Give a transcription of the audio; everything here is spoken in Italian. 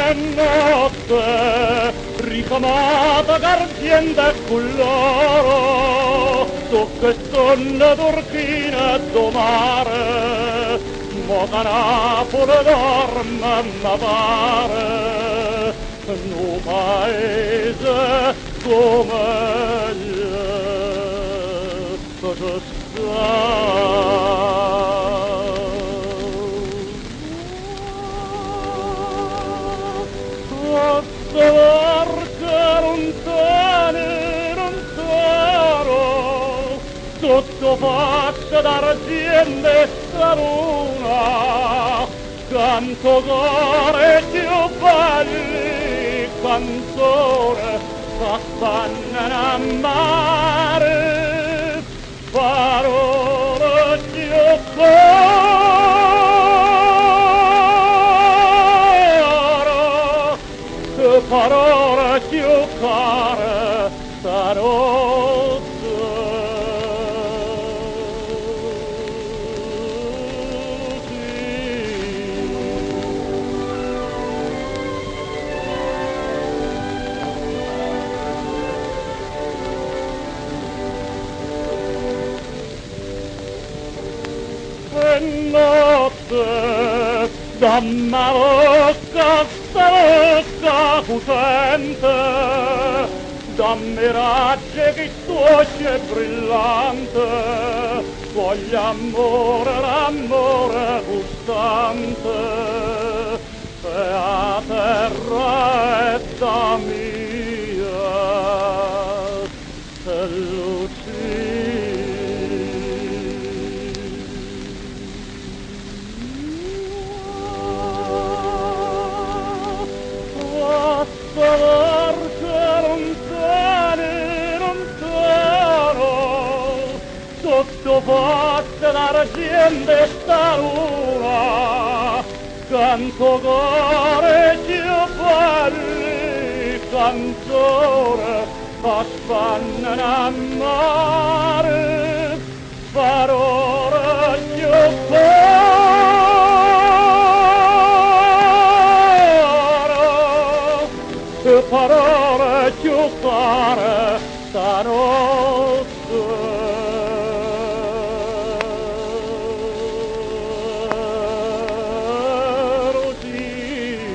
e notte ricamata d'argento e coloro su che sonno turchina do mare mo da Napoli dorme ma pare un paese come cosa sta. Barca lontane, lontano, sotto faccia d'argento e sta luna, canto gore più belli, canzone, s'affannano a mare, parole più parole più care stanotte. E notte da Marocca sta potente, da miraggi che suoce brillante, voglio amore, l'amore costante, e a terra è da mia, e luci. Barca lontane, lontano, sotto faccia d'argento e sta luna, canto gore più belli, canzone, affannano a mare, parole più parole più care stanotte. Rosì.